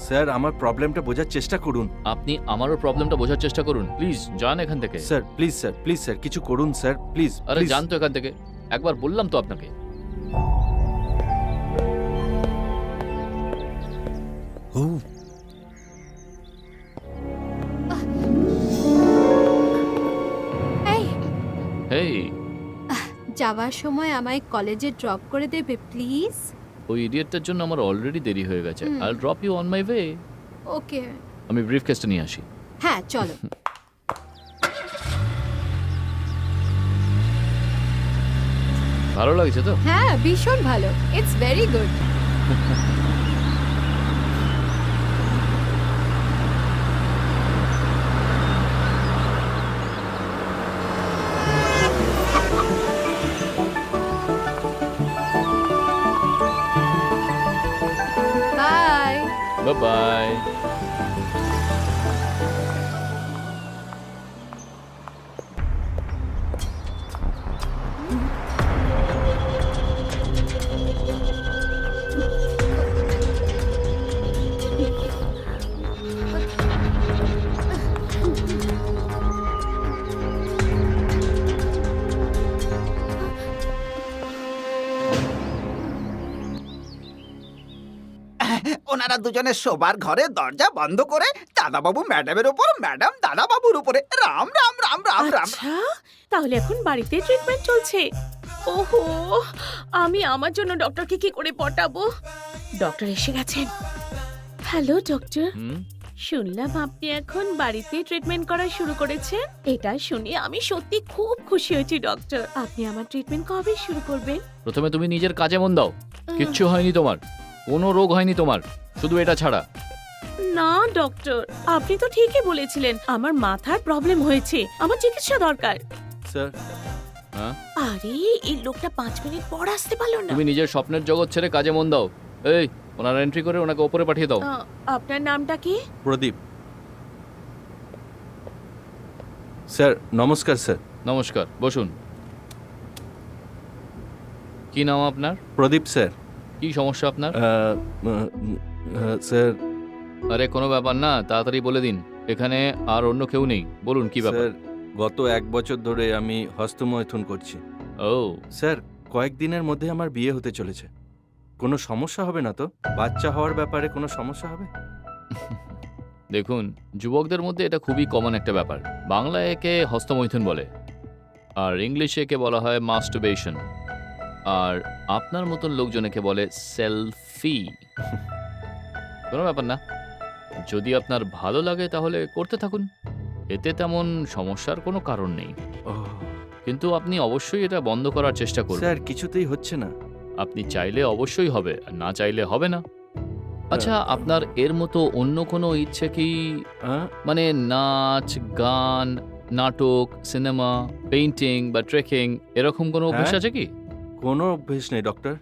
Sir আমার প্রবলেমটা বোঝার চেষ্টা করুন। আপনি আমারও প্রবলেমটা বোঝার চেষ্টা করুন। প্লিজ যান এখান থেকে। স্যার প্লিজ স্যার কিছু করুন স্যার প্লিজ। আরে যান তো এখান থেকে, একবার বললাম তো আপনাকে। এই হেই, যাওয়ার সময় আমায় কলেজে ড্রপ করে দেবে প্লিজ? ওই ইডিয়েটটার জন্য আমার অলরেডি দেরি হয়ে গেছে। I will drop you on my way. Okay. আমি ব্রিফকেসটা নিয়ে আসি। হ্যাঁ চলো। ভালো লাগছে তো? হ্যাঁ ভীষণ ভালো, it's very good. Bye. Bye bye. ওনারা দুজনে শোবার ঘরে দরজা বন্ধ করে দাদাবাবু ম্যাডামের উপর, ম্যাডাম দাদাবাবুর উপরে। রাম রাম রাম রাম রাম। আচ্ছা, তাহলে এখন বাড়িতে ট্রিটমেন্ট চলছে। ওহো, আমি আমার জন্য ডক্টরকে কি করে পটাবো? ডক্টর এসে গেছেন। হ্যালো ডক্টর, হুম, শুনলাম আপনি এখন বাড়িতে ট্রিটমেন্ট করা শুরু করেছেন। এটা শুনে আমি সত্যি খুব খুশি হয়েছি ডক্টর। আপনি আমার ট্রিটমেন্ট কবে শুরু করবেন? প্রথমে তুমি নিজের কাজে মন দাও। কিচ্ছু হয়নি তোমার, কোনো রোগ হয়নি তোমার, শুধু এটা ছাড়া। না ডক্টর, আপনি তো ঠিকই বলেছিলেন আমার মাথার প্রবলেম হয়েছে, আমার চিকিৎসা দরকার। স্যার হ্যাঁ, আরে এই লোকটা 5 মিনিট পর আসতে পারলো না। তুমি নিজের স্বপ্নের জগৎ ছেড়ে কাজে মন দাও। এই, ওনার এন্ট্রি করে ওনাকে ওপরে পাঠিয়ে দাও। আপনার নামটা কি? প্রদীপ। স্যার নমস্কার স্যার। নমস্কার, বসুন। কি নাম আপনার? প্রদীপ স্যার। কি সমস্যা আপনার? স্যার আরে কোনো ব্যাপার না, তাড়াতাড়ি বলে দিন। এখানে আর অন্য কেউ নেই, বলুন কি ব্যাপার। স্যার গত 1 বছর ধরে আমি হস্তমৈথুন করছি। ও, স্যার কয়েকদিনের মধ্যে আমার বিয়ে হতে চলেছে। কোনো সমস্যা হবে না তো? বাচ্চা হওয়ার ব্যাপারে কোনো সমস্যা হবে? দেখুন, যুবকদের মধ্যে এটা খুবই কমন একটা ব্যাপার। বাংলায় একে হস্তমৈথুন বলে, আর ইংলিশে একে বলা হয় মাস্টারবেশন, আর আপনার মতন লোকজন একে বলে সেলফি। কোনো ব্যাপার না, যদি আপনার ভালো লাগে তাহলে করতে থাকুন, এতে তেমন সমস্যার কোনো কারণ নেই। ও কিন্তু আপনি অবশ্যই এটা বন্ধ করার চেষ্টা করুন। স্যার কিছুতেই হচ্ছে না। আপনি চাইলে অবশ্যই হবে, আর না চাইলে হবে না। আচ্ছা, আপনার এর মতো অন্য কোনো ইচ্ছে কি, মানে নাচ, গান, নাটক, সিনেমা, পেইন্টিং বা ট্রেকিং, এরকম কোনো অভ্যাস হ্যাঁ। আছে কি? কোনো অভ্যেস নেই ডক্টর।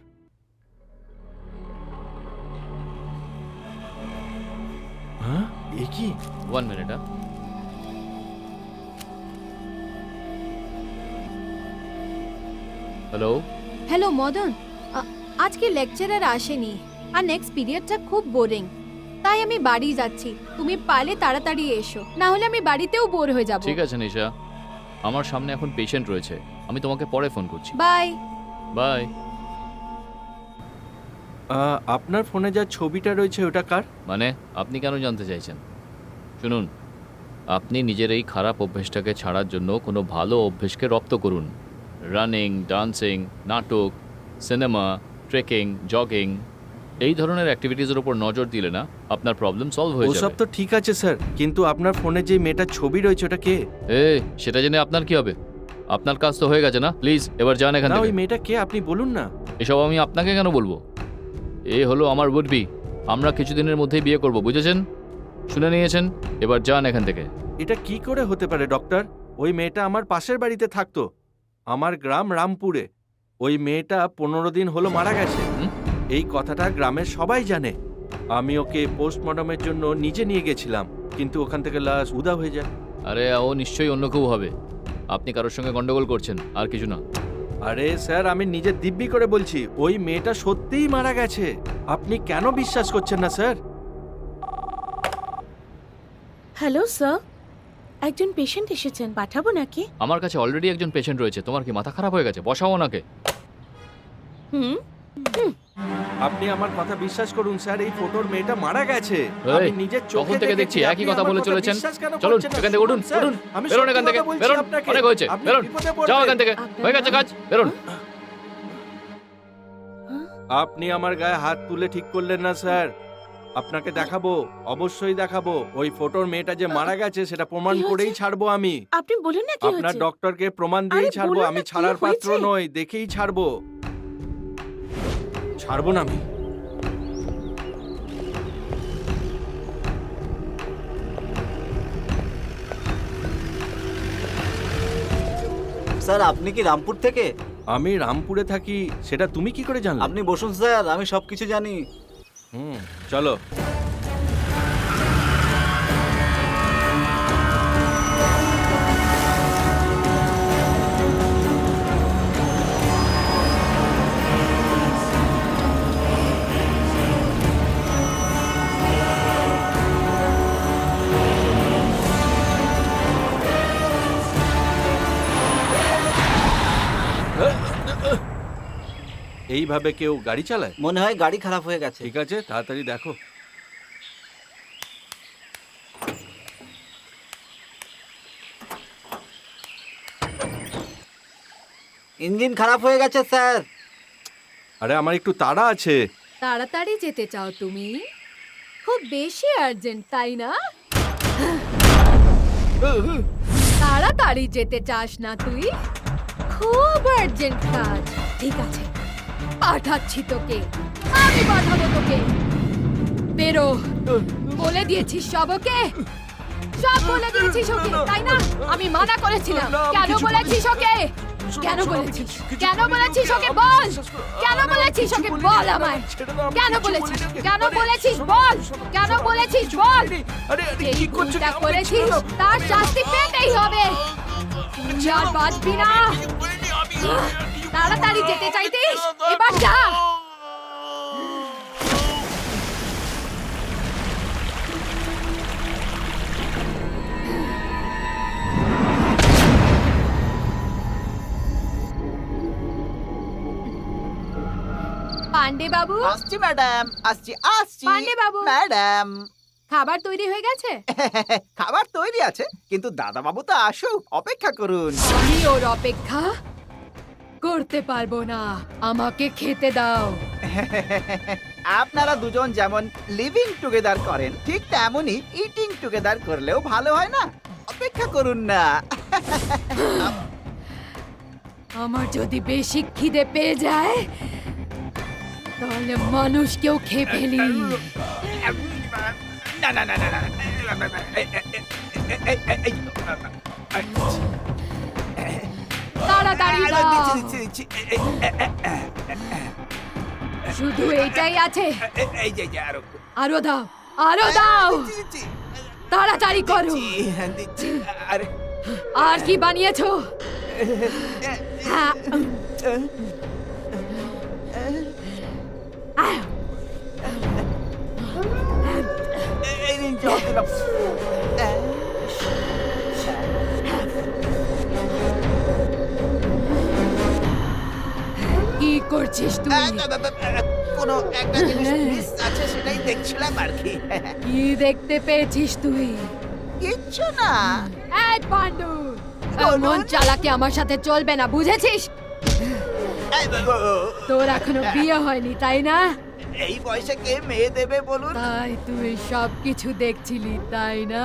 হ্যাঁ, এ কি? 1 মিনিট। হ্যালো। হ্যালো মদন, আজকে লেকচারার আসেনি আর নেক্সট পিরিয়ডটা খুব বোরিং, তাই আমি বাড়ি যাচ্ছি। তুমি পারলে তাড়াতাড়ি এসো, না হলে আমি বাড়িতেও বোর হয়ে যাব। ঠিক আছে নিশা, আমার সামনে এখন পেশেন্ট রয়েছে, আমি তোমাকে পরে ফোন করছি। বাই। বাই। আপনার ফোনে যা ছবিটা রয়েছে ওটা কার? মানে আপনি কেন জানতে চাইছেন? শুনুন, আপনি নিজের এই খারাপ অভ্যেসটাকে ছাড়ার জন্য কোনো ভালো অভ্যেসকে রপ্ত করুন। রানিং, ডান্সিং, নাটক, সিনেমা, ট্রেকিং, জগিং, এই ধরনের অ্যাক্টিভিটিজের উপর নজর দিলে না আপনার প্রবলেম সলভ হয়ে ওসব যাবে। তো ঠিক আছে স্যার, কিন্তু আপনার ফোনে যে মেয়েটার ছবি রয়েছে ওটা কে? সেটা জেনে আপনার কি হবে? আপনার কাজ তো হয়ে গেছে না? প্লিজ এবার যান এখান না, থেকে। ওই মেয়েটা কে আপনি বলুন না। এসব আমি আপনাকে কেন বলবো? এ হলো আমার উড-বি। আমরা কিছুদিনের মধ্যেই বিয়ে করব, বুঝেছেন? শুনে নিয়েছেন? এবার যান এখান থেকে। এটা কি করে হতে পারে ডক্টর? ওই মেয়েটা আমার পাশের বাড়িতে থাকতো, আমার গ্রাম রামপুরে। ওই মেয়েটা 15 দিন হলো মারা গেছে। হুম? এই কথাটা গ্রামের সবাই জানে। আমি ওকে পোস্টমর্টমের জন্য নিজে নিয়ে গেছিলাম, কিন্তু ওখান থেকে লাশ উধাও হয়ে যায়। আরে ও নিশ্চয়ই অন্য কেউ হবে, আপনি কারোর সঙ্গে গন্ডগোল করছেন, আর কিছু না। আরে স্যার আমি নিজে দিব্যি করে বলছি ওই মেয়েটা সত্যিই মারা গেছে। আপনি কেন বিশ্বাস করছেন না স্যার? হ্যালো স্যার, একজন পেশেন্ট এসেছেন, পাঠাবো নাকি? আমার কাছে অলরেডি একজন পেশেন্ট রয়েছে। তোমার কি মাথা খারাপ হয়ে গেছে? বসাও ওনাকে। হুম, আপনি আমার কথা বিশ্বাস করুন স্যার, এই ফটোর মেয়েটা মারা গেছে। এই, আমি নিজের চোখে তখন থেকে দেখছি দেখেছি। একই আপনি কথা আমার বলে চলেছেন। বিশ্বাস কেন চলুন করছেন না? এখান থেকে উঠুন, স্যার, উঠুন, আমি বেরোন সত্যি এখান থেকে, কথা বলছি বেরোন, আপনাকে। অনেক হয়েছে, আপনি বেরোন, বিপদে যাও পড়বেন। এখান থেকে, হয়ে গেছে কাজ, বেরোন। আপনি আমার গায়ে হাত তুলে ঠিক করলেন না স্যার। আপনাকে দেখাবো, অবশ্যই দেখাবো। ওই ফটোর মেয়েটা যে মারা গেছে সেটা প্রমাণ কি হয়েছে? করেই ছাড়বো আমি। আপনি বলুন না কি আপনার হয়েছে? ডক্টরকে প্রমাণ দিয়েই আরে ছাড়বো। বলুন আমি না, কি ছাড়ার পাত্র হয়েছে? নই, দেখেই ছাড়বো। ছাড়বো না আমি। স্যার আপনি কি রামপুর থেকে? আমি রামপুরে থাকি, সেটা তুমি কি করে জানলে? আপনি বসুন স্যার, আমি সবকিছু জানি। চলো। এইভাবে কেউ গাড়ি চালায়? মনে হয় গাড়ি খারাপ হয়ে গেছে। ঠিক আছে, তাড়াতাড়ি দেখো। ইঞ্জিন খারাপ হয়ে গেছে স্যার। আরে আমার একটু তাড়া আছে। তাড়াতাড়ি যেতে চাও তুমি? খুব বেশি আর্জেন্ট তাই না? তাড়াতাড়ি যেতে চাস না তুই? খুব আর্জেন্ট কাজ। ঠিক আছে, পাঠাচ্ছি তোকে। আমি পাঠাবো তোকে। বেরো, বলে দিয়েছিস সব ওকে? সব বলে দিয়েছিস ওকে তাই না? আমি মানা করেছিলাম। কেন বলেছিস ওকে? কেন বলেছিস? কেন বলেছিস ওকে বল? কেন বলেছিস ওকে বল আমায়? কেন বলেছিস? কেন বলেছিস বল? কেন বলেছিস বল? এই ভুলটা করেছিস তার শাস্তি পেতেই হবে। আর বাঁচবি না। তাড়াতাড়ি যেতে চাইতিস, এবার যা। পান্ডে বাবু, আসছি ম্যাডাম, আসছি আসছি। পান্ডে বাবু। ম্যাডাম, খাবার তৈরি হয়ে গেছে? খাবার তৈরি আছে, কিন্তু দাদা বাবু তো আসুক, অপেক্ষা করুন। আমি ওর অপেক্ষা করতে পারবো না। আমাকে খেতে দাও। আপনারা দুজন যেমন লিভিং টুগেদার করেন, ঠিক তেমনই ইটিং টুগেদার করলেও ভালো হয় না? অপেক্ষা করুন না। আমার যদি বেশি খিদে পেয়ে যায় তাহলে মানুষকেও খেয়ে ফেলি। না না না না না। তাড়াতাড়ি দাও। দিচ্ছি, দিচ্ছি। শুধু এইটাই আছে? এই যে আরো আরো দাও, আরো দাও। দিচ্ছি, তাড়াতাড়ি করো। দিচ্ছি। আরে আর কি বানিয়েছো? হ্যাঁ, আহ, এই নিন জল দিলাম। কি করছিস তুই? কোনো একটা জিনিস মিস আছে, সেটাই দেখছিলাম আর কি। কি দেখতে পেয়েছিস তুই? কিচ্ছু না। এই পান্ডু, এমন চালাকি আমার সাথে চলবে না, বুঝেছিস? তোর এখনো বিয়ে হয়নি তাই না? এই বয়সে কে মেয়ে দেবে বলুন? তাই তুই সবকিছু দেখছিলি তাই না?